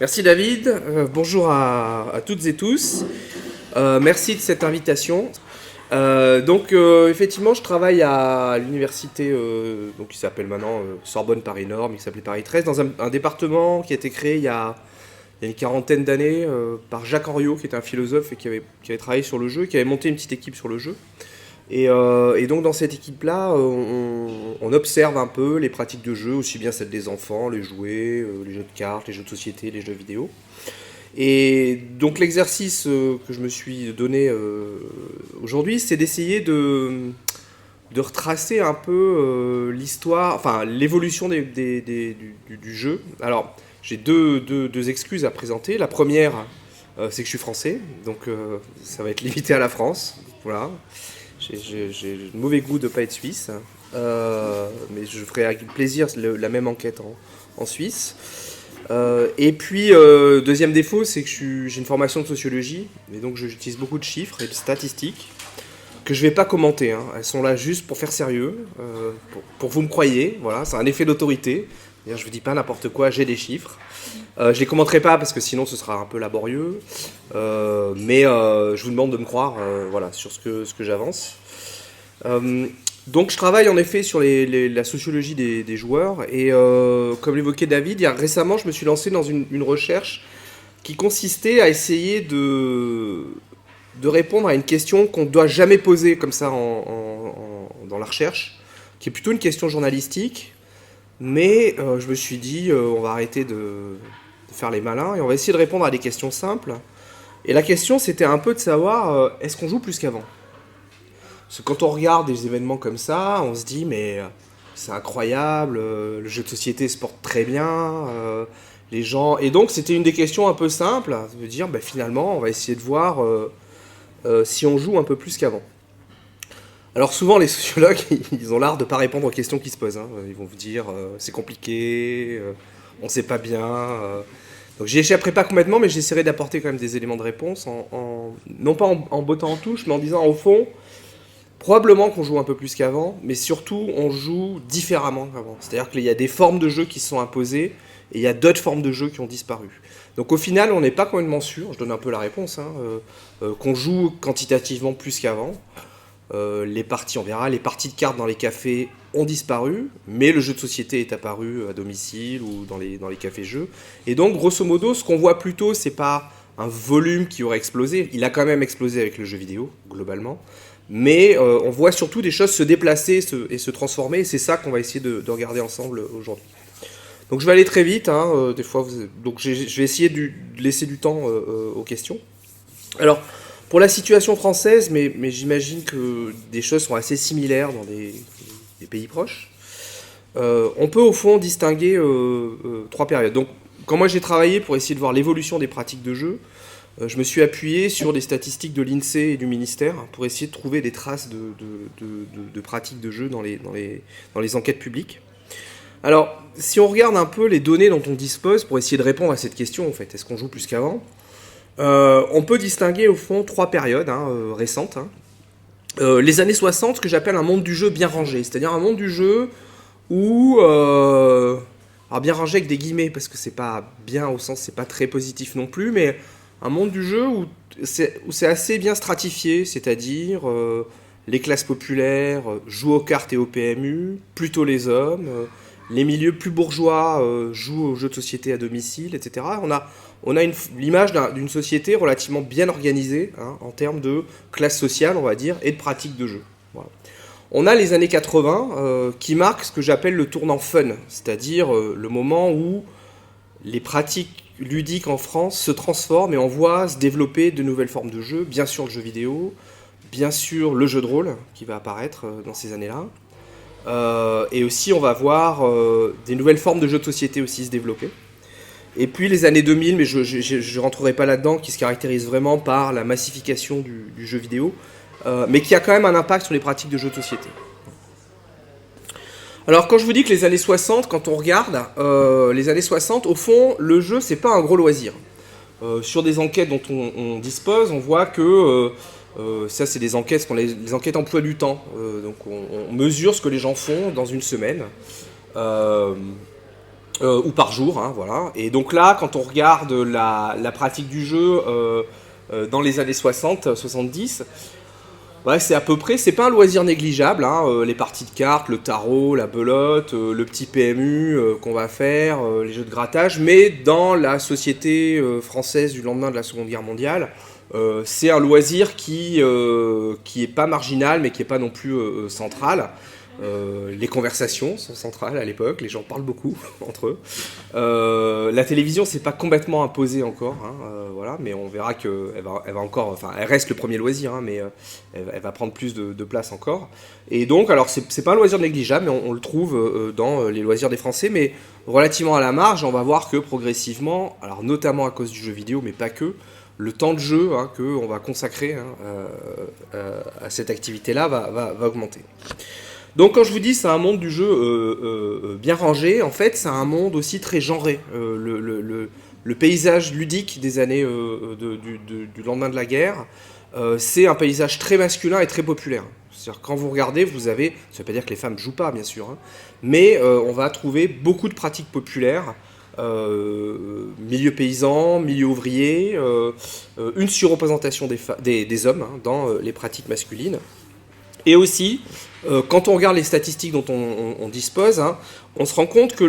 Merci David, bonjour à toutes et tous, merci de cette invitation. Effectivement je travaille à l'université qui s'appelle maintenant Sorbonne Paris Nord, mais qui s'appelait Paris 13, dans un département qui a été créé il y a une quarantaine d'années par Jacques Henriot, qui était un philosophe et qui avait travaillé sur le jeu, qui avait monté une petite équipe sur le jeu. Et donc dans cette équipe-là, on observe un peu les pratiques de jeu, aussi bien celles des enfants, les jouets, les jeux de cartes, les jeux de société, les jeux vidéo. Et donc l'exercice que je me suis donné aujourd'hui, c'est d'essayer de retracer un peu l'histoire, enfin l'évolution du jeu. Alors j'ai deux excuses à présenter. La première, c'est que je suis français, donc ça va être limité à la France. Voilà. J'ai le mauvais goût de ne pas être suisse, mais je ferai avec plaisir la même enquête en Suisse. Et puis, deuxième défaut, c'est que j'ai une formation de sociologie, et donc j'utilise beaucoup de chiffres et de statistiques que je ne vais pas commenter. Hein. Elles sont là juste pour faire sérieux, pour que vous me croyez. Voilà, c'est un effet d'autorité. Je ne vous dis pas n'importe quoi, j'ai des chiffres. Je ne les commenterai pas parce que sinon ce sera un peu laborieux. Mais je vous demande de me croire voilà, sur ce que j'avance. Donc je travaille en effet sur la sociologie des joueurs. Et comme l'évoquait David, récemment je me suis lancé dans une recherche qui consistait à essayer de répondre à une question qu'on ne doit jamais poser comme ça dans la recherche, qui est plutôt une question journalistique. Mais je me suis dit, on va arrêter de faire les malins et on va essayer de répondre à des questions simples. Et la question, c'était un peu de savoir, est-ce qu'on joue plus qu'avant ? Parce que quand on regarde des événements comme ça, on se dit, mais c'est incroyable, le jeu de société se porte très bien, les gens... Et donc, c'était une des questions un peu simples, de dire, finalement, on va essayer de voir si on joue un peu plus qu'avant. Alors souvent les sociologues, ils ont l'art de ne pas répondre aux questions qui se posent. Hein. Ils vont vous dire c'est compliqué, on ne sait pas bien. Donc j'y échapperai pas complètement, mais j'essaierai d'apporter quand même des éléments de réponse, non pas en bottant en touche, mais en disant au fond, probablement qu'on joue un peu plus qu'avant, mais surtout on joue différemment qu'avant. C'est-à-dire qu'il y a des formes de jeu qui se sont imposées, et il y a d'autres formes de jeu qui ont disparu. Donc au final, on n'est pas complètement sûr, je donne un peu la réponse, qu'on joue quantitativement plus qu'avant. Les parties, on verra, les parties de cartes dans les cafés ont disparu, mais le jeu de société est apparu à domicile ou dans les cafés-jeux. Et donc, grosso modo, ce qu'on voit plutôt, c'est pas un volume qui aurait explosé. Il a quand même explosé avec le jeu vidéo, globalement. Mais on voit surtout des choses se déplacer et se transformer, et c'est ça qu'on va essayer de regarder ensemble aujourd'hui. Donc je vais aller très vite, des fois, donc je vais essayer de laisser du temps aux questions. Alors, pour la situation française, mais j'imagine que des choses sont assez similaires dans des pays proches, on peut au fond distinguer trois périodes. Donc, quand moi j'ai travaillé pour essayer de voir l'évolution des pratiques de jeu, je me suis appuyé sur des statistiques de l'INSEE et du ministère pour essayer de trouver des traces de pratiques de jeu dans les enquêtes publiques. Alors, si on regarde un peu les données dont on dispose pour essayer de répondre à cette question, en fait, est-ce qu'on joue plus qu'avant ? On peut distinguer au fond trois périodes récentes. Les années 60, ce que j'appelle un monde du jeu bien rangé, c'est-à-dire un monde du jeu où, alors bien rangé avec des guillemets, parce que c'est pas bien au sens, c'est pas très positif non plus, mais un monde du jeu où c'est assez bien stratifié, c'est-à-dire les classes populaires jouent aux cartes et au PMU, plutôt les hommes, les milieux plus bourgeois jouent aux jeux de société à domicile, etc. On a l'image d'une société relativement bien organisée en termes de classe sociale, on va dire, et de pratiques de jeu. Voilà. On a les années 80 qui marquent ce que j'appelle le tournant fun, c'est-à-dire le moment où les pratiques ludiques en France se transforment et on voit se développer de nouvelles formes de jeu, bien sûr le jeu vidéo, bien sûr le jeu de rôle qui va apparaître dans ces années-là. Et aussi on va voir des nouvelles formes de jeux de société aussi se développer. Et puis les années 2000, mais je ne rentrerai pas là-dedans, qui se caractérise vraiment par la massification du jeu vidéo, mais qui a quand même un impact sur les pratiques de jeux de société. Alors quand je vous dis que les années 60, quand on regarde, les années 60, au fond, le jeu, c'est pas un gros loisir. Sur des enquêtes dont on dispose, on voit que ça, c'est des enquêtes, les enquêtes emploi du temps. Donc on mesure ce que les gens font dans une semaine. ou par jour, hein, voilà. Et donc là, quand on regarde la pratique du jeu dans les années 60, 70, ouais, c'est à peu près, c'est pas un loisir négligeable, hein, les parties de cartes, le tarot, la belote, le petit PMU qu'on va faire, les jeux de grattage, mais dans la société française du lendemain de la Seconde Guerre mondiale, c'est un loisir qui est pas marginal, mais qui est pas non plus central. Les conversations sont centrales à l'époque, les gens parlent beaucoup entre eux. La télévision, c'est pas complètement imposé encore, hein, voilà, mais on verra qu'elle va encore, enfin, elle reste le premier loisir, hein, mais elle va prendre plus de place encore. Et donc, alors, c'est pas un loisir négligeable, mais on le trouve dans les loisirs des Français, mais relativement à la marge, on va voir que progressivement, alors notamment à cause du jeu vidéo, mais pas que, le temps de jeu hein, qu'on va consacrer hein, à cette activité-là va augmenter. Donc quand je vous dis c'est un monde du jeu bien rangé, en fait c'est un monde aussi très genré. Le paysage ludique des années du lendemain de la guerre, c'est un paysage très masculin et très populaire. C'est-à-dire quand vous regardez, vous avez, ça ne veut pas dire que les femmes ne jouent pas bien sûr, hein, mais on va trouver beaucoup de pratiques populaires, milieu paysan, milieu ouvrier, une surreprésentation des hommes hein, dans les pratiques masculines. Et aussi, quand on regarde les statistiques dont on dispose, hein, on se rend compte que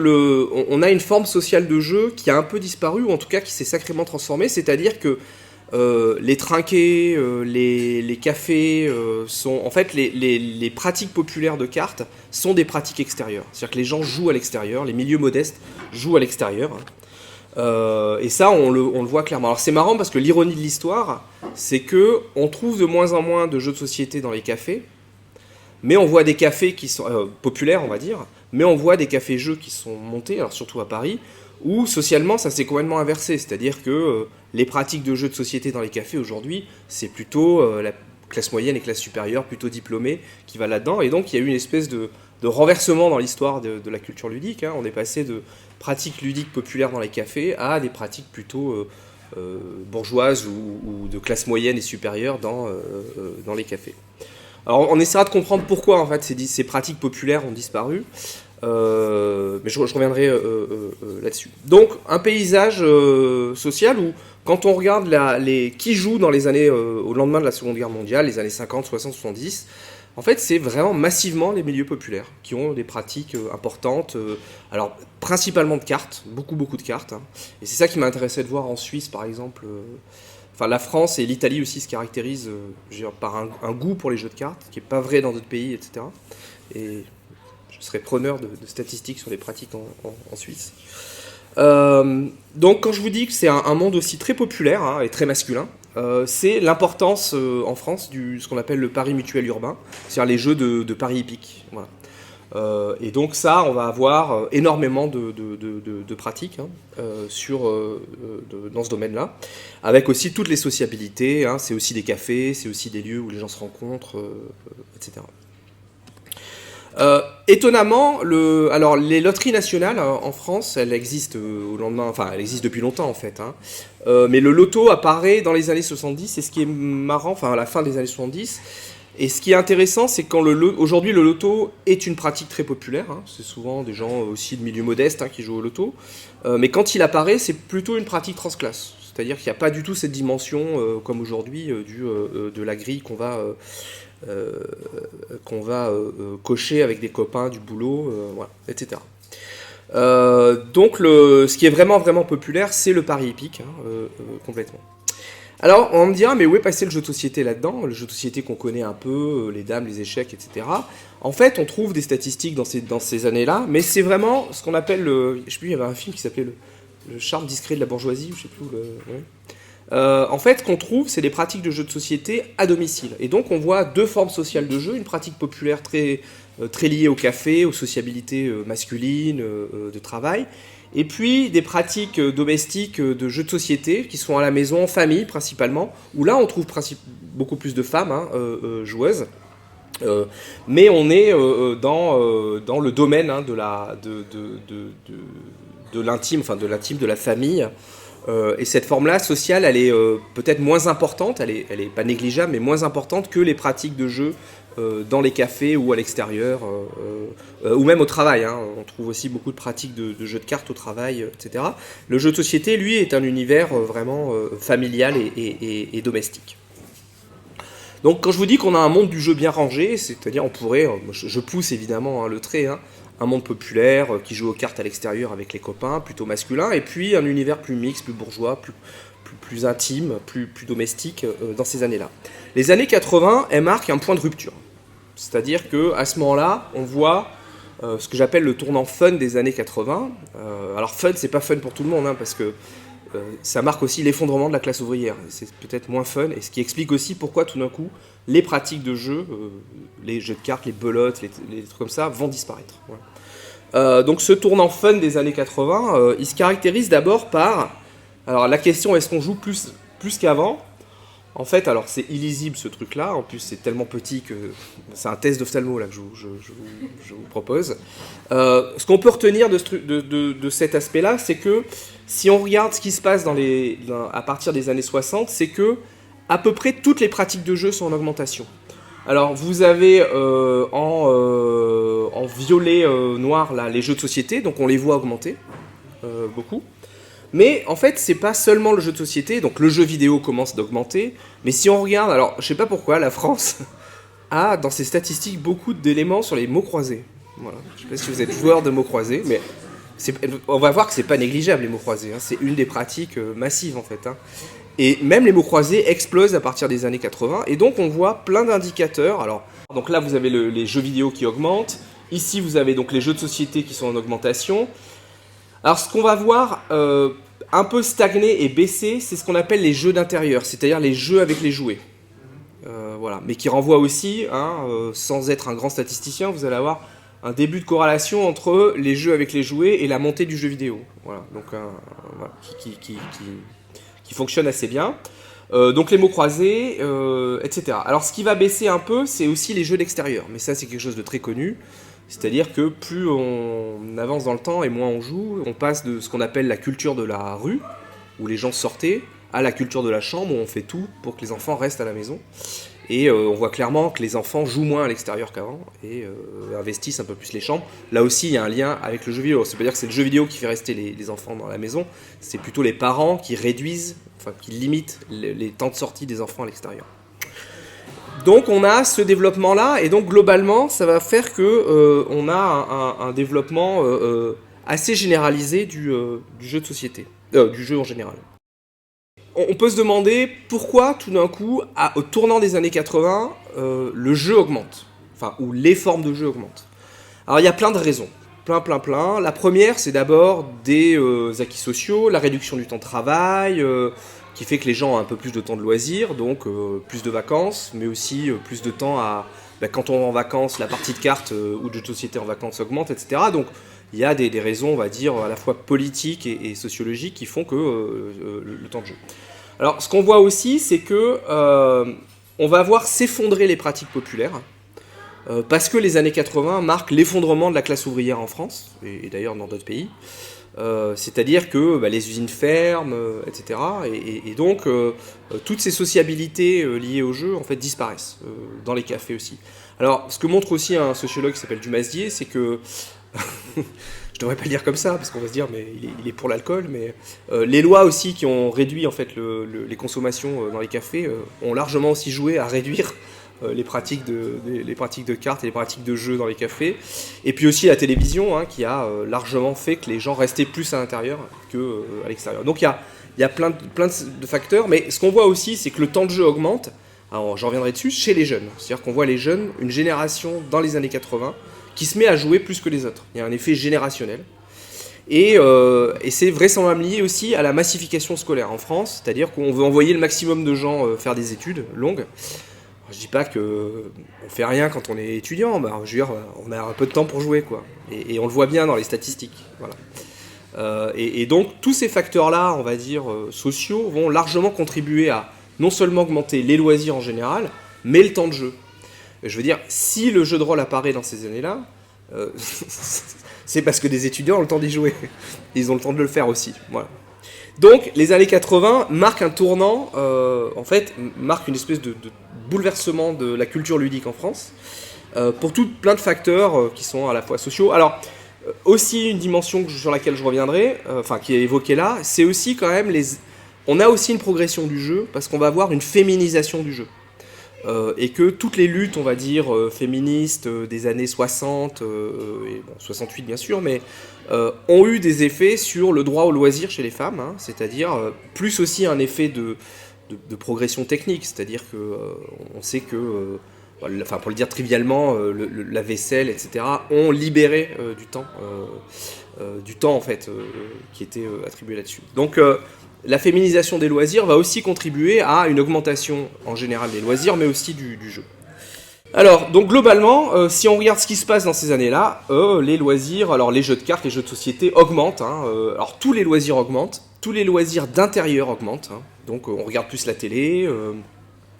on a une forme sociale de jeu qui a un peu disparu, ou en tout cas qui s'est sacrément transformée, c'est-à-dire que les trinquets, les cafés, sont en fait les pratiques populaires de cartes sont des pratiques extérieures. C'est-à-dire que les gens jouent à l'extérieur, les milieux modestes jouent à l'extérieur. Hein. Et ça, on le voit clairement. Alors c'est marrant parce que l'ironie de l'histoire, c'est que on trouve de moins en moins de jeux de société dans les cafés. Mais on voit des cafés qui sont populaires, on va dire, mais on voit des cafés-jeux qui sont montés, alors surtout à Paris, où socialement ça s'est complètement inversé. C'est-à-dire que les pratiques de jeux de société dans les cafés aujourd'hui, c'est plutôt la classe moyenne et classe supérieure, plutôt diplômée, qui va là-dedans. Et donc il y a eu une espèce de renversement dans l'histoire de la culture ludique. Hein. On est passé de pratiques ludiques populaires dans les cafés à des pratiques plutôt bourgeoises ou de classe moyenne et supérieure dans les cafés. Alors on essaiera de comprendre pourquoi en fait ces pratiques populaires ont disparu, mais je reviendrai là-dessus. Donc un paysage social où quand on regarde qui joue dans les années au lendemain de la Seconde Guerre mondiale, les années 50, 60, 70, en fait c'est vraiment massivement les milieux populaires qui ont des pratiques importantes, alors principalement de cartes, beaucoup de cartes, hein. Et c'est ça qui m'intéressait de voir en Suisse par exemple. Enfin, la France et l'Italie aussi se caractérisent par un goût pour les jeux de cartes, qui n'est pas vrai dans d'autres pays, etc. Et je serais preneur de statistiques sur les pratiques en Suisse. Donc quand je vous dis que c'est un monde aussi très populaire hein, et très masculin, c'est l'importance en France ce qu'on appelle le pari mutuel urbain, c'est-à-dire les jeux de paris hippiques. Voilà. Et donc ça, on va avoir énormément de pratiques hein, dans ce domaine-là, avec aussi toutes les sociabilités, hein, c'est aussi des cafés, c'est aussi des lieux où les gens se rencontrent, etc. Étonnamment, alors les loteries nationales en France, elles existent au lendemain, enfin elles existent depuis longtemps en fait, hein, mais le loto apparaît dans les années 70, et ce qui est marrant, enfin à la fin des années 70, et ce qui est intéressant, c'est que aujourd'hui le loto est une pratique très populaire, hein, c'est souvent des gens aussi de milieu modeste hein, qui jouent au loto, mais quand il apparaît, c'est plutôt une pratique transclasse, c'est-à-dire qu'il n'y a pas du tout cette dimension comme aujourd'hui de la grille qu'on va cocher avec des copains du boulot, voilà, etc. Donc ce qui est vraiment populaire, c'est le pari hippique, hein, complètement. Alors, on me dira, mais où est passé le jeu de société là-dedans? Le jeu de société qu'on connaît un peu, les dames, les échecs, etc. En fait, on trouve des statistiques dans ces années-là, mais c'est vraiment ce qu'on appelle, je sais plus, il y avait un film qui s'appelait le charme discret de la bourgeoisie, ou je sais plus. Ouais. En fait, ce qu'on trouve, c'est des pratiques de jeux de société à domicile. Et donc, on voit deux formes sociales de jeu, une pratique populaire très liée au café, aux sociabilités masculines, de travail, et puis des pratiques domestiques de jeux de société qui sont à la maison, en famille principalement, où là on trouve beaucoup plus de femmes hein, joueuses. Mais on est dans le domaine hein, de l'intime, enfin de l'intime, de la famille. Et cette forme-là sociale, elle est peut-être moins importante, elle est pas négligeable, mais moins importante que les pratiques de jeu dans les cafés ou à l'extérieur, ou même au travail, hein. On trouve aussi beaucoup de pratiques de jeux de cartes au travail, etc. Le jeu de société, lui, est un univers vraiment familial et domestique. Donc quand je vous dis qu'on a un monde du jeu bien rangé, c'est-à-dire on pourrait, je pousse évidemment, hein, le trait, hein, un monde populaire qui joue aux cartes à l'extérieur avec les copains, plutôt masculin, et puis un univers plus mixte, plus bourgeois, plus intime, plus domestique dans ces années-là. Les années 80, elles marquent un point de rupture. C'est-à-dire qu'à ce moment-là, on voit ce que j'appelle le tournant fun des années 80. Alors fun, c'est pas fun pour tout le monde, hein, parce que ça marque aussi l'effondrement de la classe ouvrière. C'est peut-être moins fun, et ce qui explique aussi pourquoi tout d'un coup, les pratiques de jeu, les jeux de cartes, les belotes, les trucs comme ça, vont disparaître. Voilà. Donc ce tournant fun des années 80, il se caractérise d'abord par... Alors la question, est-ce qu'on joue plus qu'avant ? En fait, alors c'est illisible ce truc-là, en plus c'est tellement petit que c'est un test d'ophtalmo là que je vous propose. Ce qu'on peut retenir de cet aspect-là, c'est que si on regarde ce qui se passe à partir des années 60, c'est que à peu près toutes les pratiques de jeu sont en augmentation. Alors vous avez en violet noir là, les jeux de société, donc on les voit augmenter beaucoup. Mais en fait, c'est pas seulement le jeu de société, donc le jeu vidéo commence d'augmenter, mais si on regarde, alors je sais pas pourquoi, la France a dans ses statistiques beaucoup d'éléments sur les mots croisés. Voilà. Je sais pas si vous êtes joueur de mots croisés, mais on va voir que c'est pas négligeable les mots croisés, hein. C'est une des pratiques massives en fait, hein. Et même les mots croisés explosent à partir des années 80, et donc on voit plein d'indicateurs. Alors, donc là vous avez les jeux vidéo qui augmentent, ici vous avez donc les jeux de société qui sont en augmentation. Alors ce qu'on va voir un peu stagner et baisser, c'est ce qu'on appelle les jeux d'intérieur, c'est-à-dire les jeux avec les jouets. Voilà. Mais qui renvoie aussi, hein, sans être un grand statisticien, vous allez avoir un début de corrélation entre les jeux avec les jouets et la montée du jeu vidéo. Voilà. Donc voilà, qui fonctionne assez bien. Donc les mots croisés, etc. Alors ce qui va baisser un peu, c'est aussi les jeux d'extérieur, mais ça c'est quelque chose de très connu. C'est-à-dire que plus on avance dans le temps et moins on joue, on passe de ce qu'on appelle la culture de la rue, où les gens sortaient, à la culture de la chambre, où on fait tout pour que les enfants restent à la maison. Et on voit clairement que les enfants jouent moins à l'extérieur qu'avant, et investissent un peu plus les chambres. Là aussi, il y a un lien avec le jeu vidéo. Ça veut pas dire que c'est le jeu vidéo qui fait rester les enfants dans la maison, c'est plutôt les parents qui réduisent, enfin qui limitent les temps de sortie des enfants à l'extérieur. Donc on a ce développement-là, et donc globalement, ça va faire que on a un développement assez généralisé du jeu de société, du jeu en général. On peut se demander pourquoi tout d'un coup, au tournant des années 80, le jeu augmente, enfin, ou les formes de jeu augmentent. Alors il y a plein de raisons, plein. La première, c'est d'abord des acquis sociaux, la réduction du temps de travail, qui fait que les gens ont un peu plus de temps de loisirs, donc plus de vacances, mais aussi plus de temps à... quand on va en vacances, la partie de cartes ou de jeux de société en vacances augmente, etc. Donc il y a des raisons, on va dire, à la fois politiques et sociologiques qui font que le temps de jeu. Alors ce qu'on voit aussi, c'est que on va voir s'effondrer les pratiques populaires, parce que les années 80 marquent l'effondrement de la classe ouvrière en France, et d'ailleurs dans d'autres pays. C'est-à-dire que les usines ferment, etc. Et donc toutes ces sociabilités liées au jeu en fait disparaissent dans les cafés aussi. Alors ce que montre aussi un sociologue qui s'appelle Dumasdier, c'est que je devrais pas le dire comme ça parce qu'on va se dire mais il est pour l'alcool, mais les lois aussi qui ont réduit en fait les consommations dans les cafés ont largement aussi joué à réduire les pratiques de cartes et les pratiques de jeux dans les cafés. Et puis aussi la télévision, hein, qui a largement fait que les gens restaient plus à l'intérieur qu'à l'extérieur. Donc il y a plein de facteurs, mais ce qu'on voit aussi, c'est que le temps de jeu augmente. Alors j'en reviendrai dessus, chez les jeunes. C'est-à-dire qu'on voit les jeunes, une génération dans les années 80, qui se met à jouer plus que les autres. Il y a un effet générationnel. Et c'est vraisemblablement lié aussi à la massification scolaire en France, c'est-à-dire qu'on veut envoyer le maximum de gens faire des études longues. Je dis pas que on fait rien quand on est étudiant, bah, je veux dire, on a un peu de temps pour jouer, quoi. Et on le voit bien dans les statistiques. Voilà. Et donc tous ces facteurs-là, on va dire sociaux, vont largement contribuer à non seulement augmenter les loisirs en général, mais le temps de jeu. Je veux dire, si le jeu de rôle apparaît dans ces années-là, c'est parce que des étudiants ont le temps d'y jouer. Ils ont le temps de le faire aussi. Voilà. Donc les années 80 marquent un tournant, en fait, marquent une espèce de bouleversement de la culture ludique en France, pour plein de facteurs qui sont à la fois sociaux. Alors, aussi une dimension sur laquelle je reviendrai, qui est évoquée là, c'est aussi quand même on a aussi une progression du jeu, parce qu'on va avoir une féminisation du jeu. Et que toutes les luttes, on va dire, féministes des années 60, et 68 bien sûr, mais ont eu des effets sur le droit au loisir chez les femmes, hein, c'est-à-dire plus aussi un effet de progression technique, c'est-à-dire que on sait que, pour le dire trivialement, la vaisselle, etc., ont libéré du temps en fait, qui était attribué là-dessus. Donc la féminisation des loisirs va aussi contribuer à une augmentation en général des loisirs, mais aussi du jeu. Alors, donc globalement, si on regarde ce qui se passe dans ces années-là, les loisirs, alors les jeux de cartes, les jeux de société augmentent. Alors tous les loisirs augmentent, tous les loisirs d'intérieur augmentent. Donc on regarde plus la télé.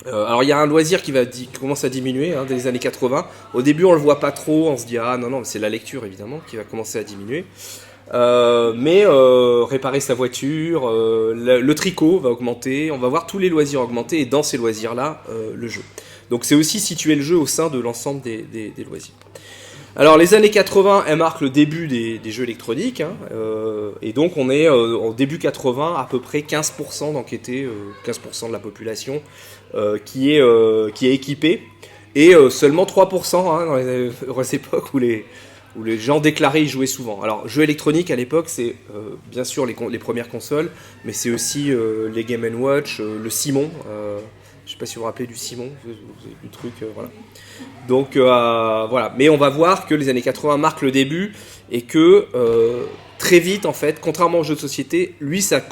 Alors il y a un loisir qui commence à diminuer dans les années 80. Au début on le voit pas trop, on se dit ah non, c'est la lecture évidemment qui va commencer à diminuer. Mais réparer sa voiture, le tricot va augmenter, on va voir tous les loisirs augmenter, et dans ces loisirs-là, le jeu. Donc c'est aussi situer le jeu au sein de l'ensemble des loisirs. Alors les années 80, elles marquent le début des jeux électroniques, et donc on est au début 80, à peu près 15% d'enquêtés, 15% de la population qui est équipée, et seulement 3% dans les époques où les gens déclaraient y jouer souvent. Alors, jeux électroniques à l'époque, c'est bien sûr les premières consoles, mais c'est aussi les Game & Watch, le Simon. Je ne sais pas si vous vous rappelez du Simon, du truc, voilà. Donc, voilà. Mais on va voir que les années 80 marquent le début, et que très vite, en fait, contrairement aux jeux de société, lui, sa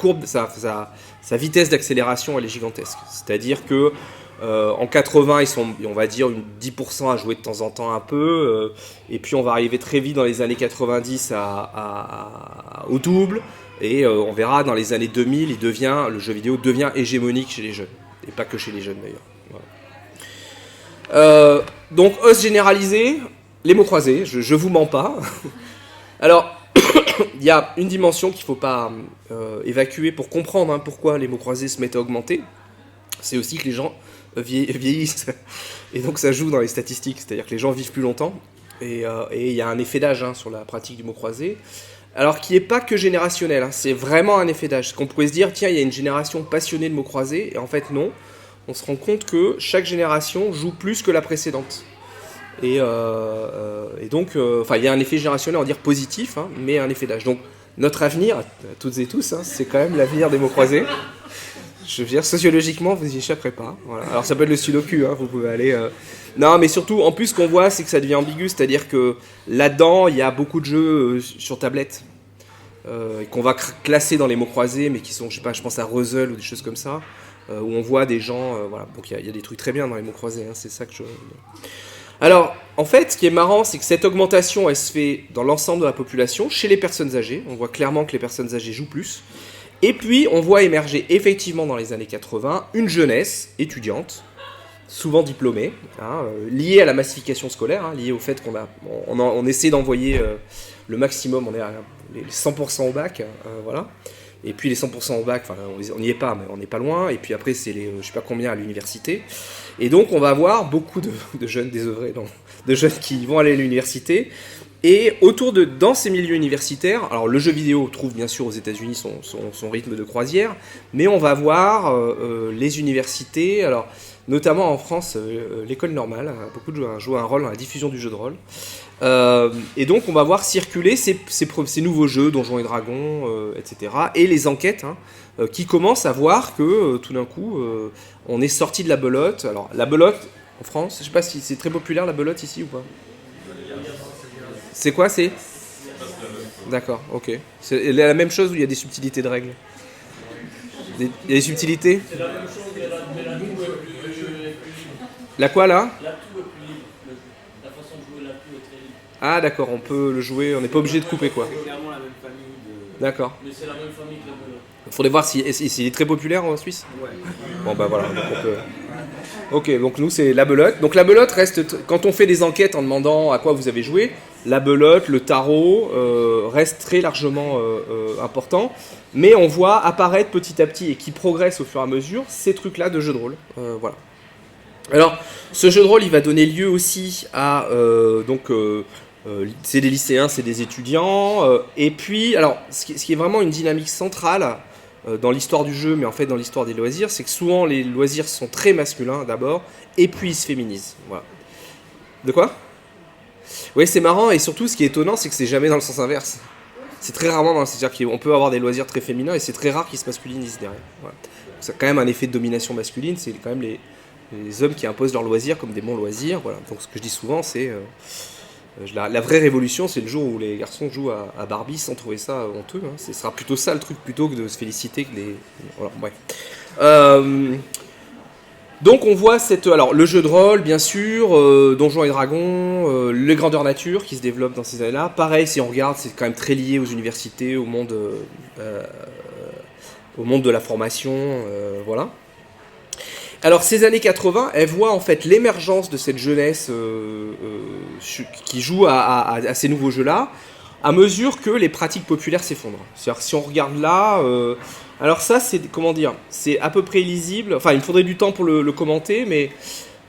vitesse d'accélération, elle est gigantesque. C'est-à-dire que en 80, ils sont, on va dire, 10% à jouer de temps en temps un peu, et puis on va arriver très vite dans les années 90 au double, et on verra dans les années 2000, le jeu vidéo devient hégémonique chez les jeunes, et pas que chez les jeunes d'ailleurs. Voilà. Donc, os généralisé, les mots croisés, je vous mens pas. Alors, il y a une dimension qu'il ne faut pas évacuer pour comprendre pourquoi les mots croisés se mettent à augmenter. C'est aussi que les gens vieillissent, et donc ça joue dans les statistiques, c'est-à-dire que les gens vivent plus longtemps, et il y a un effet d'âge sur la pratique du mot croisé, alors qui n'est pas que générationnel, c'est vraiment un effet d'âge. Qu'on pourrait se dire, tiens, il y a une génération passionnée de mots croisés, et en fait non, on se rend compte que chaque génération joue plus que la précédente. Et donc, il y a un effet générationnel, on va dire positif, mais un effet d'âge. Donc notre avenir, à toutes et tous, c'est quand même l'avenir des mots croisés. Je veux dire, sociologiquement, vous n'y échapperez pas. Voilà. Alors ça peut être le sudoku, vous pouvez aller... Non, mais surtout, en plus, ce qu'on voit, c'est que ça devient ambigu, c'est-à-dire que là-dedans, il y a beaucoup de jeux sur tablette, qu'on va classer dans les mots croisés, mais qui sont, je sais pas, je pense à Ruzzle ou des choses comme ça, où on voit des gens... voilà. Donc il y a des trucs très bien dans les mots croisés, c'est ça que je... Alors, en fait, ce qui est marrant, c'est que cette augmentation, elle se fait dans l'ensemble de la population, chez les personnes âgées. On voit clairement que les personnes âgées jouent plus. Et puis, on voit émerger effectivement dans les années 80 une jeunesse étudiante, souvent diplômée, liée à la massification scolaire, liée au fait qu'on essaie d'envoyer le maximum, on est à les 100% au bac, voilà. Et puis les 100% au bac, on n'y est pas, mais on n'est pas loin. Et puis après, c'est les je sais pas combien à l'université. Et donc, on va avoir beaucoup de jeunes désœuvrés, de jeunes qui vont aller à l'université. Et dans ces milieux universitaires, alors le jeu vidéo trouve bien sûr aux États-Unis son rythme de croisière, mais on va voir les universités, alors notamment en France, l'école normale a beaucoup joué un rôle dans la diffusion du jeu de rôle. Et donc on va voir circuler ces nouveaux jeux, Donjons et Dragons, etc. Et les enquêtes qui commencent à voir que tout d'un coup on est sorti de la belote. Alors la belote en France, je sais pas si c'est très populaire la belote ici ou pas. C'est quoi, c'est ? D'accord, ok. C'est la même chose où il y a des subtilités de règles ? Il y a des subtilités ? C'est la même chose, mais la toux est plus libre. La quoi, là ? La toux est plus libre. La façon de jouer la toux est très libre. Ah, d'accord, on peut le jouer, on n'est pas obligé de couper, quoi. C'est clairement la même famille de... D'accord. Mais c'est la même famille que la belote. Il faudrait voir s'il est très populaire en Suisse. Ouais. Bon, bah voilà. Ok, donc nous, c'est la belote. Donc la belote reste, quand on fait des enquêtes en demandant à quoi vous avez joué, la belote, le tarot reste très largement important. Mais on voit apparaître petit à petit et qui progresse au fur et à mesure ces trucs-là de jeux de rôle. Voilà. Alors, ce jeu de rôle, il va donner lieu aussi à c'est des lycéens, c'est des étudiants, et puis, alors, ce qui est vraiment une dynamique centrale dans l'histoire du jeu, mais en fait dans l'histoire des loisirs, c'est que souvent les loisirs sont très masculins d'abord, et puis ils se féminisent. Voilà. De quoi? Oui, c'est marrant, et surtout, ce qui est étonnant, c'est que c'est jamais dans le sens inverse. C'est très rarement, c'est-à-dire qu'on peut avoir des loisirs très féminins, et c'est très rare qu'ils se masculinisent derrière. Voilà. C'est quand même un effet de domination masculine, c'est quand même les hommes qui imposent leurs loisirs comme des bons loisirs. Voilà. Donc ce que je dis souvent, c'est la vraie révolution, c'est le jour où les garçons jouent à Barbie sans trouver ça honteux. Hein. Ce sera plutôt ça le truc, plutôt que de se féliciter que des... Voilà, bref. Donc on voit alors le jeu de rôle, bien sûr, Donjons et Dragons, les grandeurs nature qui se développent dans ces années-là. Pareil, si on regarde, c'est quand même très lié aux universités, au monde de la formation, voilà. Alors ces années 80, elles voient en fait l'émergence de cette jeunesse qui joue à ces nouveaux jeux-là, à mesure que les pratiques populaires s'effondrent. C'est-à-dire si on regarde là, alors ça c'est comment dire, c'est à peu près lisible. Enfin, il me faudrait du temps pour le commenter, mais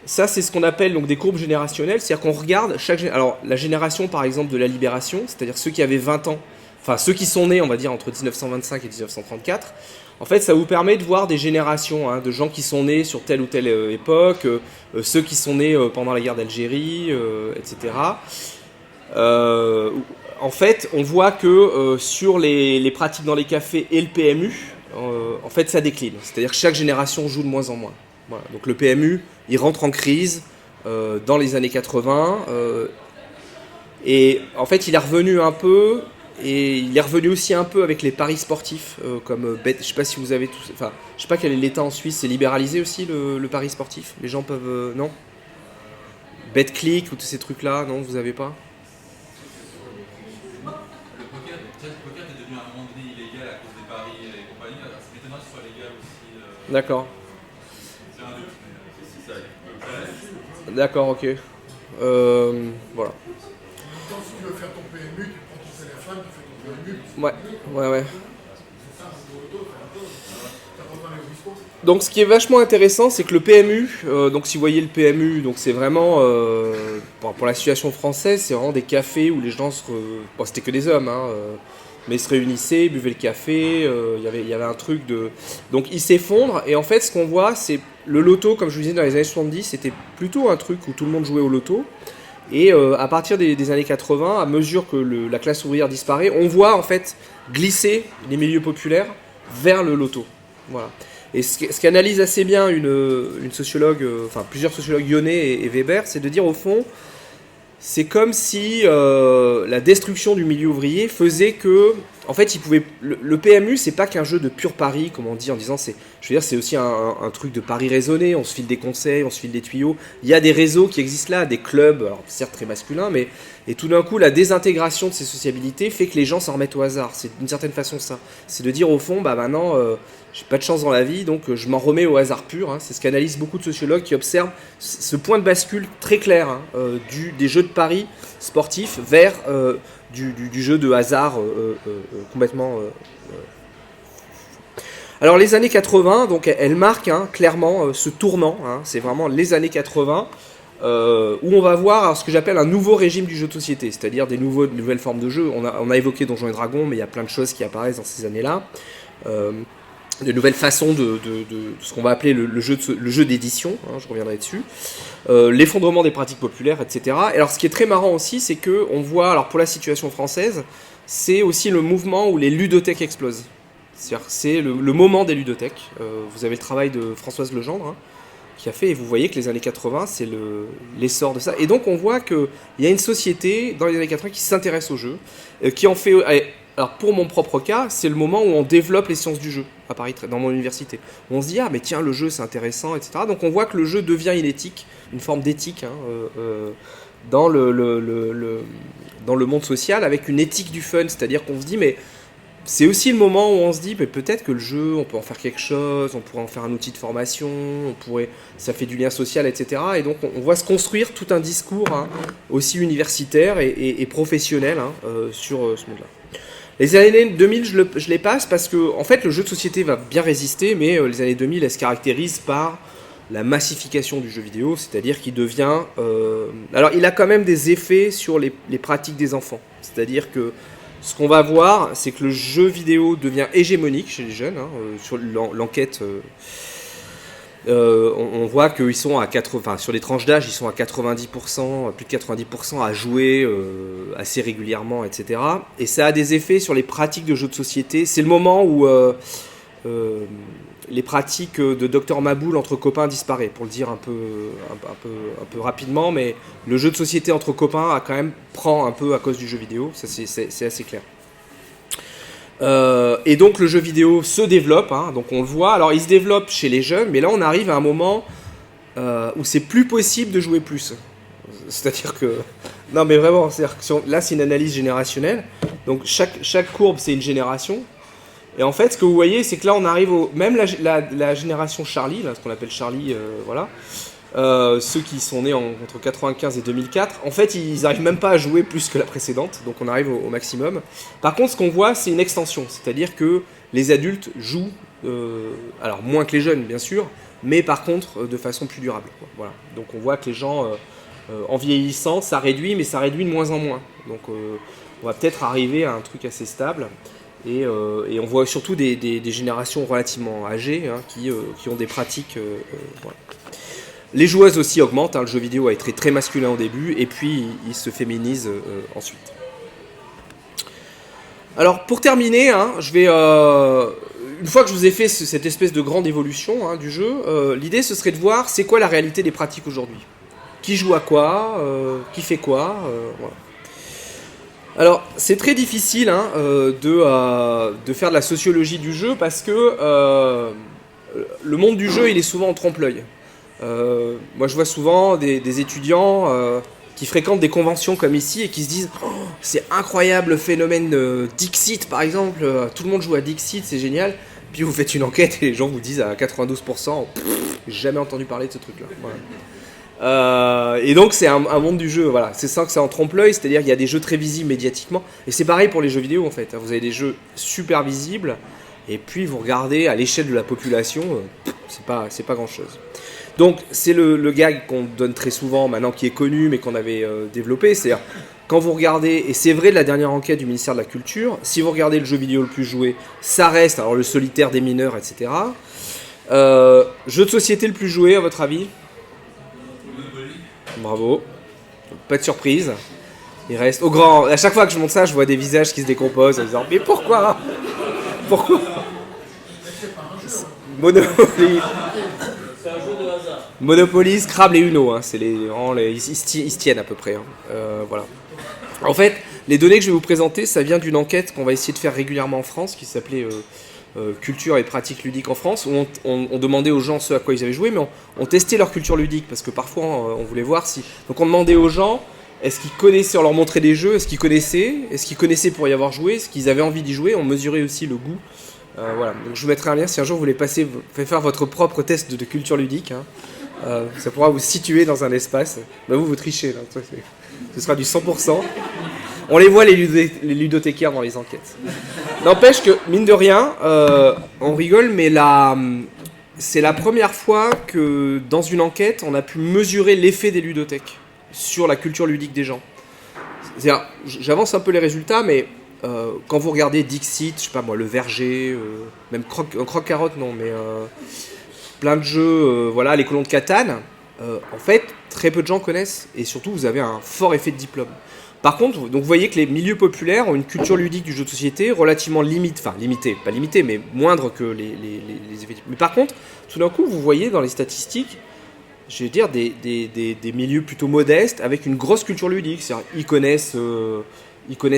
ça c'est ce qu'on appelle donc des courbes générationnelles. C'est-à-dire qu'on regarde alors la génération par exemple de la Libération, c'est-à-dire ceux qui avaient 20 ans, enfin ceux qui sont nés, on va dire entre 1925 et 1934. En fait, ça vous permet de voir des générations de gens qui sont nés sur telle ou telle époque, ceux qui sont nés pendant la guerre d'Algérie, etc. En fait, on voit que sur les pratiques dans les cafés et le PMU, en fait, ça décline. C'est-à-dire que chaque génération joue de moins en moins. Voilà. Donc le PMU, il rentre en crise dans les années 80. Et en fait, il est revenu un peu... Et il est revenu aussi un peu avec les paris sportifs, comme Bet. Je sais pas si vous avez tous. Enfin, je sais pas quel est l'état en Suisse. C'est libéralisé aussi le pari sportif. Les gens peuvent. Non. BetClick ou tous ces trucs-là. Non, vous avez pas. Le poker est devenu à un moment donné illégal à cause des paris et compagnie. Alors, c'est étonnant que ce soit légal aussi. D'accord. C'est un doute, mais c'est ça. D'accord, ok. Voilà. Si tu veux faire ton PMU, tu prends ton téléphone, tu fais ton PMU. Ouais. C'est ça, t'as pas besoin d'aller au bistrot. Donc ce qui est vachement intéressant, c'est que le PMU, donc si vous voyez le PMU, donc c'est vraiment, pour la situation française, c'est vraiment des cafés où les gens bon, c'était que des hommes, mais ils se réunissaient, buvaient le café, il y avait un truc de... Donc ils s'effondrent, et en fait ce qu'on voit, c'est le loto, comme je vous disais dans les années 70, c'était plutôt un truc où tout le monde jouait au loto. Et à partir des années 80, à mesure que la classe ouvrière disparaît, on voit en fait glisser les milieux populaires vers le loto. Voilà. Et ce qu'analyse assez bien une sociologue, enfin plusieurs sociologues, Yonnet et Weber, c'est de dire au fond, c'est comme si la destruction du milieu ouvrier faisait que, en fait, le PMU, c'est pas qu'un jeu de pur pari, comme on dit, en disant, c'est aussi un truc de pari raisonné, on se file des conseils, on se file des tuyaux. Il y a des réseaux qui existent là, des clubs, alors certes très masculins, mais et tout d'un coup, la désintégration de ces sociabilités fait que les gens s'en remettent au hasard. C'est d'une certaine façon ça. C'est de dire au fond, bah maintenant, j'ai pas de chance dans la vie, donc je m'en remets au hasard pur. C'est ce qu'analysent beaucoup de sociologues qui observent ce point de bascule très clair des jeux de paris sportifs vers du jeu de hasard complètement... Alors les années 80, donc elles marquent clairement ce tournant. C'est vraiment les années 80 où on va voir ce que j'appelle un nouveau régime du jeu de société, c'est-à-dire de nouvelles formes de jeu. On a évoqué Donjons et Dragons, mais il y a plein de choses qui apparaissent dans ces années-là. De nouvelles façons de ce qu'on va appeler le jeu d'édition, je reviendrai dessus, l'effondrement des pratiques populaires, etc. Et alors ce qui est très marrant aussi, c'est qu'on voit, alors pour la situation française, c'est aussi le mouvement où les ludothèques explosent. C'est le moment des ludothèques. Vous avez le travail de Françoise Legendre, qui a fait, et vous voyez que les années 80, c'est l'essor de ça. Et donc on voit qu'il y a une société dans les années 80 qui s'intéresse au jeu, qui en fait... Alors pour mon propre cas, c'est le moment où on développe les sciences du jeu à Paris, dans mon université. On se dit, mais tiens, le jeu c'est intéressant, etc. Donc on voit que le jeu devient une éthique, une forme d'éthique dans le monde social, avec une éthique du fun, c'est-à-dire qu'on se dit, mais c'est aussi le moment où on se dit, mais peut-être que le jeu, on peut en faire quelque chose, on pourrait en faire un outil de formation, ça fait du lien social, etc. Et donc on voit se construire tout un discours aussi universitaire et professionnel sur ce monde-là. Les années 2000, je les passe parce que en fait, le jeu de société va bien résister, mais les années 2000, elles se caractérisent par la massification du jeu vidéo, c'est-à-dire qu'il devient... alors il a quand même des effets sur les pratiques des enfants, c'est-à-dire que ce qu'on va voir, c'est que le jeu vidéo devient hégémonique chez les jeunes, hein, sur l'enquête... on voit qu'ils sont à 80, sur les tranches d'âge, ils sont à 90%, plus de 90% à jouer assez régulièrement, etc. Et ça a des effets sur les pratiques de jeux de société. C'est le moment où les pratiques de Dr Maboul entre copains disparaissent, pour le dire un peu rapidement, mais le jeu de société entre copains prend un peu à cause du jeu vidéo, ça c'est assez clair. Et donc le jeu vidéo se développe, hein, donc on le voit. Alors il se développe chez les jeunes, mais là on arrive à un moment où c'est plus possible de jouer plus. C'est-à-dire que... Non mais vraiment, là c'est une analyse générationnelle. Donc chaque courbe c'est une génération. Et en fait ce que vous voyez c'est que là on arrive même la génération Charlie, là, ce qu'on appelle Charlie, voilà. Ceux qui sont nés entre 95 et 2004, en fait ils n'arrivent même pas à jouer plus que la précédente, donc on arrive au maximum. Par contre ce qu'on voit c'est une extension, c'est-à-dire que les adultes jouent, alors moins que les jeunes bien sûr, mais par contre de façon plus durable, quoi. Voilà. Donc on voit que les gens en vieillissant ça réduit, mais ça réduit de moins en moins, donc on va peut-être arriver à un truc assez stable. Et on voit surtout des générations relativement âgées, hein, qui ont des pratiques... voilà. Les joueuses aussi augmentent, hein, le jeu vidéo a été très masculin au début, et puis il se féminise ensuite. Alors pour terminer, hein, je vais... une fois que je vous ai fait cette espèce de grande évolution, hein, du jeu, l'idée ce serait de voir c'est quoi la réalité des pratiques aujourd'hui. Qui joue à quoi, qui fait quoi, voilà. Alors, c'est très difficile, hein, de faire de la sociologie du jeu parce que le monde du jeu, il est souvent en trompe-l'œil. Moi, je vois souvent des étudiants qui fréquentent des conventions comme ici et qui se disent oh, c'est incroyable le phénomène Dixit, par exemple. Tout le monde joue à Dixit, c'est génial. Puis vous faites une enquête et les gens vous disent à 92% jamais entendu parler de ce truc-là. Voilà. Et donc c'est un monde du jeu, voilà. C'est ça que c'est en trompe-l'œil, c'est-à-dire qu'il y a des jeux très visibles médiatiquement, et c'est pareil pour les jeux vidéo en fait. Vous avez des jeux super visibles, et puis vous regardez à l'échelle de la population, c'est pas grand-chose. Donc c'est le gag qu'on donne très souvent maintenant, qui est connu, mais qu'on avait développé, c'est-à-dire quand vous regardez, et c'est vrai de la dernière enquête du ministère de la Culture, si vous regardez le jeu vidéo le plus joué, ça reste alors le solitaire des mineurs, etc. Jeu de société le plus joué à votre avis ? Bravo. Pas de surprise. Il reste au grand. À chaque fois que je monte ça, je vois des visages qui se décomposent en disant mais pourquoi Monopoly. C'est un jeu de hasard. Monopoly, Scrabble et Uno, hein, c'est ils se tiennent à peu près. Hein. Voilà. En fait, les données que je vais vous présenter, ça vient d'une enquête qu'on va essayer de faire régulièrement en France, qui s'appelait culture et pratiques ludiques en France, où on demandait aux gens ce à quoi ils avaient joué, mais on testait leur culture ludique, parce que parfois on voulait voir si... Donc on demandait aux gens, est-ce qu'ils connaissaient, on leur montrait des jeux, est-ce qu'ils connaissaient pour y avoir joué, est-ce qu'ils avaient envie d'y jouer, on mesurait aussi le goût. Voilà, donc je vous mettrai un lien si un jour vous voulez faire votre propre test de culture ludique, hein. Ça pourra vous situer dans un espace. Bah vous trichez, là. Ce sera du 100%. On les voit les ludothécaires dans les enquêtes. N'empêche que, mine de rien, on rigole, mais c'est la première fois que dans une enquête, on a pu mesurer l'effet des ludothèques sur la culture ludique des gens. C'est-à-dire, j'avance un peu les résultats, mais quand vous regardez Dixit, je sais pas moi, Le Verger, même Croque-Carotte, non, mais plein de jeux, voilà, les colons de Catane, en fait, très peu de gens connaissent, et surtout, vous avez un fort effet de diplôme. Par contre, donc vous voyez que les milieux populaires ont une culture ludique du jeu de société relativement limitée, pas limitée, mais moindre que les effets. Mais par contre, tout d'un coup, vous voyez dans les statistiques, je vais dire, des milieux plutôt modestes avec une grosse culture ludique. C'est-à-dire, ils connaissent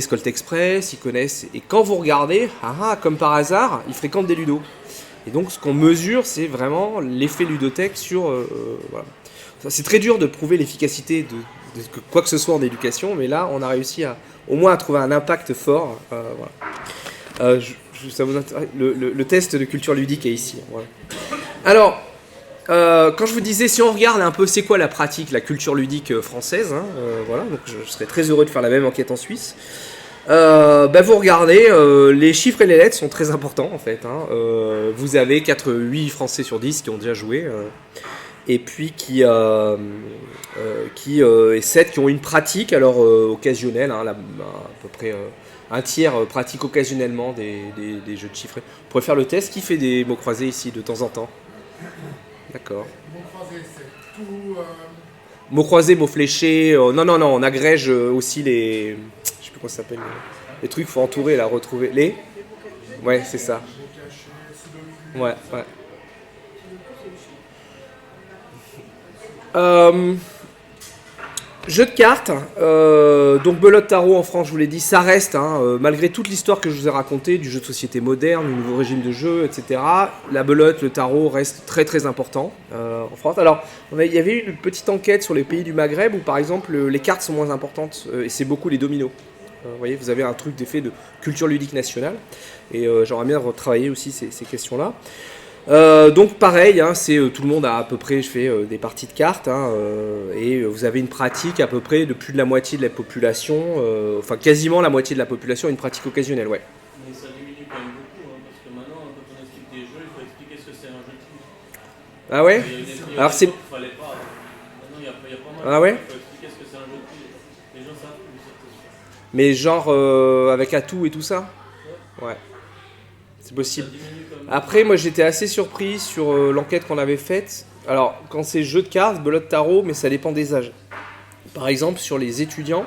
Colt Express, et quand vous regardez, comme par hasard, ils fréquentent des ludos. Et donc, ce qu'on mesure, c'est vraiment l'effet ludothèque sur... voilà. C'est très dur de prouver l'efficacité de quoi que ce soit en éducation, mais là, on a réussi au moins à trouver un impact fort. Voilà. Ça vous intéresse, le test de culture ludique est ici. Voilà. Alors, quand je vous disais, si on regarde un peu c'est quoi la pratique, la culture ludique française, hein, voilà, donc je serais très heureux de faire la même enquête en Suisse. Vous regardez, les chiffres et les lettres sont très importants en fait. Hein. Vous avez 8 Français sur 10 qui ont déjà joué. et puis et 7 qui ont une pratique alors occasionnelle, hein, à peu près un tiers pratique occasionnellement des jeux de chiffres. On pourrait faire le test. Qui fait des mots croisés ici de temps en temps? D'accord. Mots croisés, c'est tout. Mots croisés, mots fléchés. Non, on agrège aussi les. Je sais plus comment ça s'appelle. Les trucs qu'il faut entourer, là, retrouver. Les. Ouais, c'est ça. Mots cachés, sudoku. Ouais. Jeu de cartes, donc belote tarot en France, je vous l'ai dit, ça reste, hein, malgré toute l'histoire que je vous ai racontée, du jeu de société moderne, du nouveau régime de jeu, etc. La belote, le tarot reste très très important en France. Alors, il y avait une petite enquête sur les pays du Maghreb où par exemple les cartes sont moins importantes et c'est beaucoup les dominos. Vous voyez, vous avez un truc d'effet de culture ludique nationale et j'aimerais bien retravailler aussi ces questions-là. Donc pareil, hein, tout le monde a à peu près fait des parties de cartes, hein, et vous avez une pratique à peu près de plus de la moitié de la population, enfin quasiment la moitié de la population a une pratique occasionnelle, ouais. Mais ça diminue quand même beaucoup, hein, parce que maintenant, quand on explique des jeux, il faut expliquer ce que c'est un jeu de cartes. Ah ouais? Alors c'est... Fallait pas. Maintenant, il y a pas mal. Ah ouais? Il faut expliquer ce que c'est un jeu de cartes. Les gens savent plus, c'est sûr. Mais genre avec atout et tout ça? Ouais. C'est possible. Après, moi j'étais assez surpris sur l'enquête qu'on avait faite. Alors, quand c'est jeu de cartes, belote tarot, mais ça dépend des âges. Par exemple, sur les étudiants,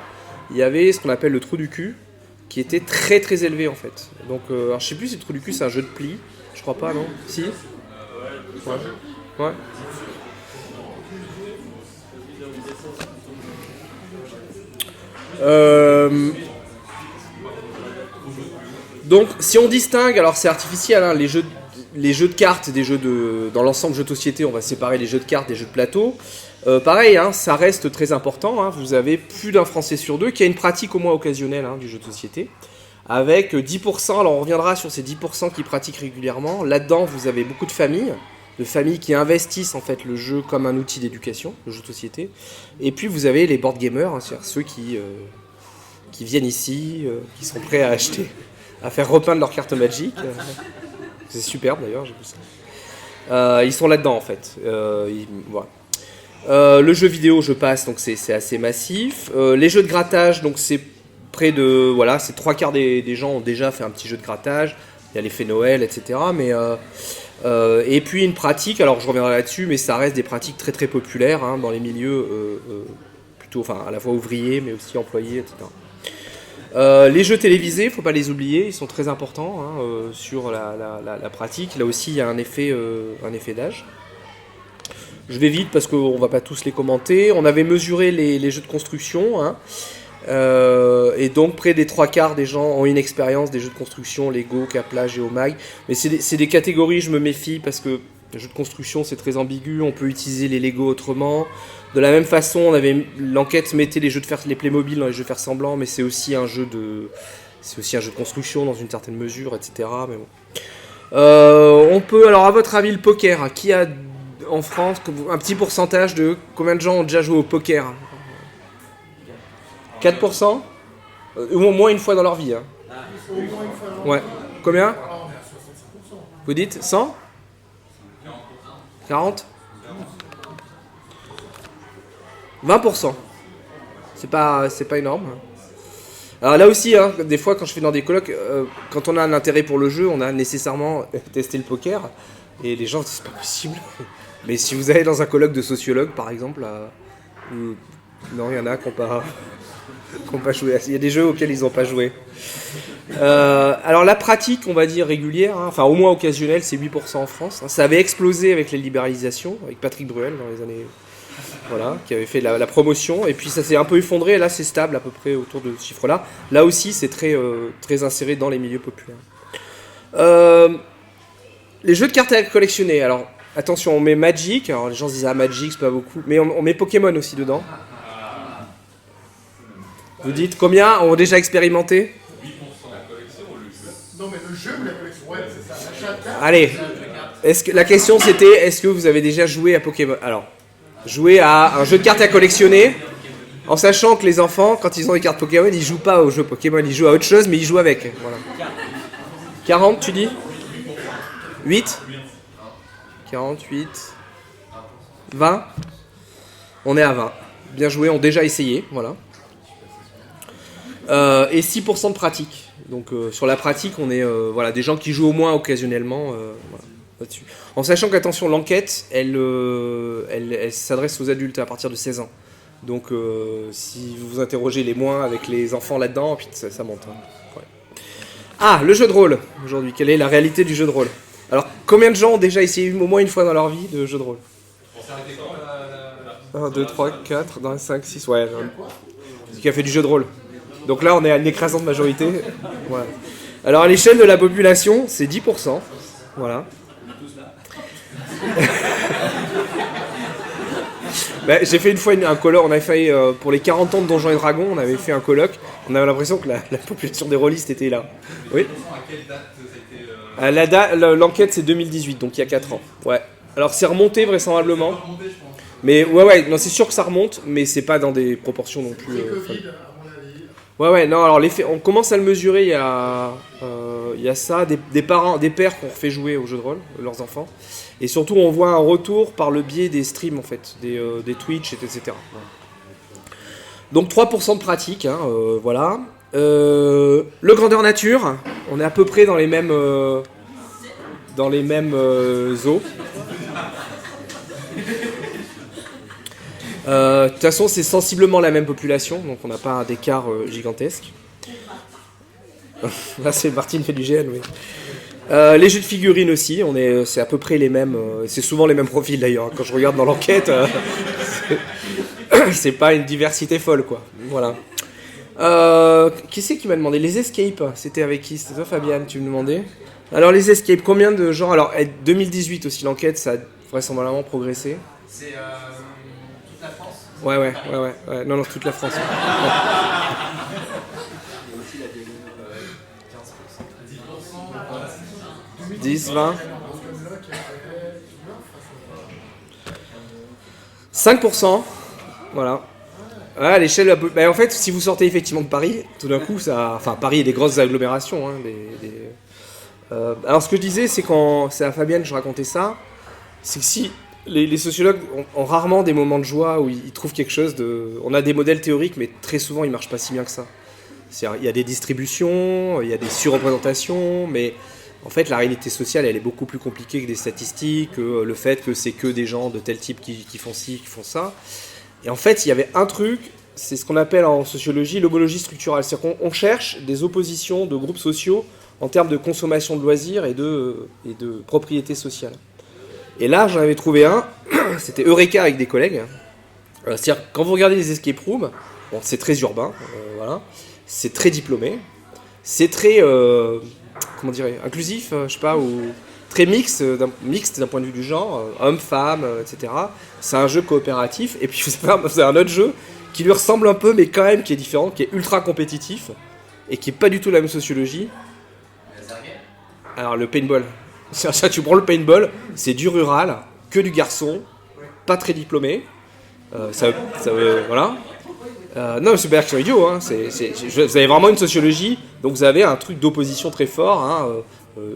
il y avait ce qu'on appelle le trou du cul, qui était très très élevé en fait. Donc, alors, je sais plus si le trou du cul c'est un jeu de pli. Je crois pas, non? Si? Ouais. Donc, si on distingue, alors c'est artificiel, hein, les jeux de cartes, dans l'ensemble jeux de société, on va séparer les jeux de cartes des jeux de plateau. Pareil, hein, ça reste très important. Hein, vous avez plus d'un Français sur deux qui a une pratique au moins occasionnelle, hein, du jeu de société, avec 10%. Alors on reviendra sur ces 10% qui pratiquent régulièrement. Là-dedans, vous avez beaucoup de familles qui investissent en fait le jeu comme un outil d'éducation, le jeu de société. Et puis vous avez les board gamers, hein, c'est-à-dire ceux qui viennent ici, qui sont prêts à acheter, à faire repeindre leurs cartes Magic. C'est superbe d'ailleurs, j'ai vu ça. Ils sont là-dedans en fait. Voilà. Le jeu vidéo, je passe, donc c'est assez massif. Les jeux de grattage, donc c'est près de... Voilà, c'est 3/4 des gens ont déjà fait un petit jeu de grattage. Il y a l'effet Noël, etc. Et puis une pratique, alors je reviendrai là-dessus, mais ça reste des pratiques très très populaires, hein, dans les milieux plutôt, enfin à la fois ouvriers, mais aussi employés, etc. Les jeux télévisés, faut pas les oublier, ils sont très importants, hein, sur la pratique. Là aussi, il y a un effet d'âge. Je vais vite parce qu'on va pas tous les commenter. On avait mesuré les jeux de construction, hein, et donc près des 3/4 des gens ont une expérience des jeux de construction, Lego, Kapla, Geomag. Mais c'est des catégories, je me méfie parce que les jeux de construction c'est très ambigu, on peut utiliser les Lego autrement. De la même façon, l'enquête mettait les Playmobil dans les jeux faire semblant, mais c'est aussi un jeu de construction dans une certaine mesure, etc. Mais bon. On peut, alors à votre avis, le poker, hein, qui a en France un petit pourcentage de combien de gens ont déjà joué au poker? 4%? Au moins une fois dans leur vie. Hein. Ouais. Combien? Vous dites 100? 40? 20%. C'est pas énorme. Alors là aussi, hein, des fois quand je fais dans des colloques, quand on a un intérêt pour le jeu, on a nécessairement testé le poker. Et les gens disent c'est pas possible. Mais si vous allez dans un colloque de sociologues par exemple, non, il y en a qui n'ont pas joué. Il y a des jeux auxquels ils n'ont pas joué. Alors la pratique, on va dire régulière, hein, enfin au moins occasionnelle, c'est 8% en France. Hein. Ça avait explosé avec les libéralisations, avec Patrick Bruel dans les années... Voilà, qui avait fait la promotion, et puis ça s'est un peu effondré, et là c'est stable à peu près autour de ce chiffre-là. Là aussi c'est très inséré dans les milieux populaires. Les jeux de cartes à collectionner, alors attention, on met Magic, alors les gens se disent ah Magic c'est pas beaucoup, mais on met Pokémon aussi dedans. Vous dites combien ont déjà expérimenté? 8% la collection ou le jeu? Non mais le jeu ou la collection, ouais c'est ça, l'achat de cartes. Allez, la question c'était est-ce que vous avez déjà joué à Pokémon? Alors, jouer à un jeu de cartes à collectionner, en sachant que les enfants, quand ils ont des cartes Pokémon, ils jouent pas au jeu Pokémon, ils jouent à autre chose, mais ils jouent avec. Voilà. 40, tu dis? 8? 48. 20. On est à 20. Bien joué, on a déjà essayé, voilà. Et 6% de pratique. Donc sur la pratique, on est voilà, des gens qui jouent au moins occasionnellement voilà, là-dessus. En sachant qu'attention, l'enquête, elle s'adresse aux adultes à partir de 16 ans. Donc si vous vous interrogez les moins avec les enfants là-dedans, puis ça monte. Hein. Ouais. Ah, le jeu de rôle, aujourd'hui. Quelle est la réalité du jeu de rôle? Alors, combien de gens ont déjà essayé au moins une fois dans leur vie de jeu de rôle? On s'est arrêté quand 1, 2, 3, 4, 5, 6, ouais. Qui a fait du jeu de rôle. Donc là, on est à une écrasante majorité. Voilà. Alors, à l'échelle de la population, c'est 10%. Voilà. Bah, j'ai fait une fois un colloque, on avait fait pour les 40 ans de Donjons et Dragons, on avait fait un colloque, on avait l'impression que la population des rôlistes était là. Oui. À quelle date ça a été L'enquête c'est 2018, donc il y a 4 ans. Ouais. Alors c'est remonté vraisemblablement. Mais ouais, non, c'est sûr que ça remonte, mais c'est pas dans des proportions non plus. Covid, à mon avis. Ouais, non, alors l'effet, on commence à le mesurer, il y a ça, des parents, des pères qu'on refait jouer au jeu de rôle, leurs enfants. Et surtout, on voit un retour par le biais des streams, en fait, des Twitch, etc. Voilà. Donc 3% de pratique, hein, voilà. Le grandeur nature, on est à peu près dans les mêmes eaux. De toute façon, c'est sensiblement la même population, donc on n'a pas d'écart gigantesque. Là, c'est Martine fait du GN, oui. Les jeux de figurines aussi, c'est à peu près les mêmes. C'est souvent les mêmes profils d'ailleurs. Quand je regarde dans l'enquête, c'est pas une diversité folle, quoi. Voilà. Qui c'est qui m'a demandé? Les escapes, c'était avec qui? C'était toi, Fabienne, tu me demandais? Alors, les escapes, combien de gens? Alors, 2018 aussi, l'enquête, ça a vraisemblablement progressé. C'est toute la France. Ouais. Non, toute la France. Il y a aussi la démo 15%. 10, 20. 5%. Voilà. Ouais, à l'échelle. En fait, si vous sortez effectivement de Paris, tout d'un coup, ça. Enfin, Paris et des grosses agglomérations. Hein, alors, ce que je disais, c'est quand. C'est à Fabienne, je racontais ça. C'est que si. Les sociologues ont rarement des moments de joie où ils trouvent quelque chose de... On a des modèles théoriques, mais très souvent, ils ne marchent pas si bien que ça. Il y a des distributions, il y a des surreprésentations, mais en fait, la réalité sociale, elle est beaucoup plus compliquée que des statistiques, que le fait que c'est que des gens de tel type qui font ci, qui font ça. Et en fait, il y avait un truc, c'est ce qu'on appelle en sociologie l'homologie structurale. C'est-à-dire qu'on cherche des oppositions de groupes sociaux en termes de consommation de loisirs et de propriété sociale. Et là, j'en avais trouvé un, c'était Eureka avec des collègues. C'est-à-dire, quand vous regardez les escape rooms, bon, c'est très urbain, voilà, c'est très diplômé, c'est très, comment dirais, inclusif, je sais pas, ou très mixte d'un point de vue du genre, homme, femme, etc. C'est un jeu coopératif, et puis vous avez un autre jeu qui lui ressemble un peu, mais quand même qui est différent, qui est ultra compétitif, et qui est pas du tout la même sociologie. Alors, le paintball. Ça, tu prends le paintball, c'est du rural, que du garçon, pas très diplômé. Voilà. Non, c'est pas qu'ils sont idiots. Hein. Vous avez vraiment une sociologie, donc vous avez un truc d'opposition très fort, hein,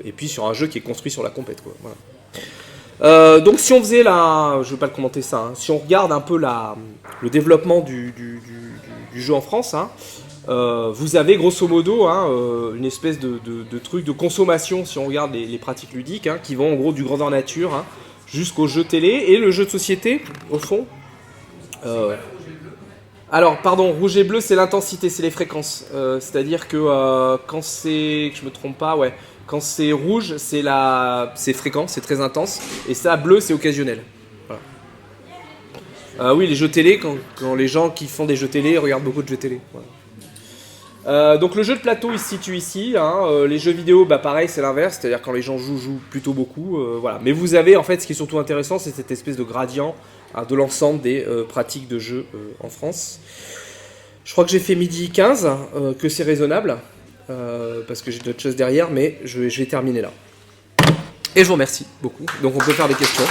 et puis sur un jeu qui est construit sur la compète, quoi. Voilà. Donc si on faisait je vais pas le commenter ça, hein, si on regarde un peu le développement du jeu en France, hein, vous avez grosso modo une espèce de truc de consommation, si on regarde les pratiques ludiques, hein, qui vont en gros du grandeur nature, hein, jusqu'au jeu télé et le jeu de société, au fond. Alors, pardon, rouge et bleu, c'est l'intensité, c'est les fréquences. C'est-à-dire que quand c'est, que je me trompe pas, ouais, quand c'est rouge, c'est fréquent, c'est très intense, et ça, bleu, c'est occasionnel. Voilà. Oui, les jeux télé, quand les gens qui font des jeux télé regardent beaucoup de jeux télé. Voilà. Donc le jeu de plateau il se situe ici, hein, les jeux vidéo pareil c'est l'inverse, c'est-à-dire quand les gens jouent plutôt beaucoup, voilà. Mais vous avez en fait ce qui est surtout intéressant c'est cette espèce de gradient de l'ensemble des pratiques de jeu en France. Je crois que j'ai fait midi 15, que c'est raisonnable, parce que j'ai d'autres choses derrière, mais je vais terminer là. Et je vous remercie beaucoup, donc on peut faire des questions.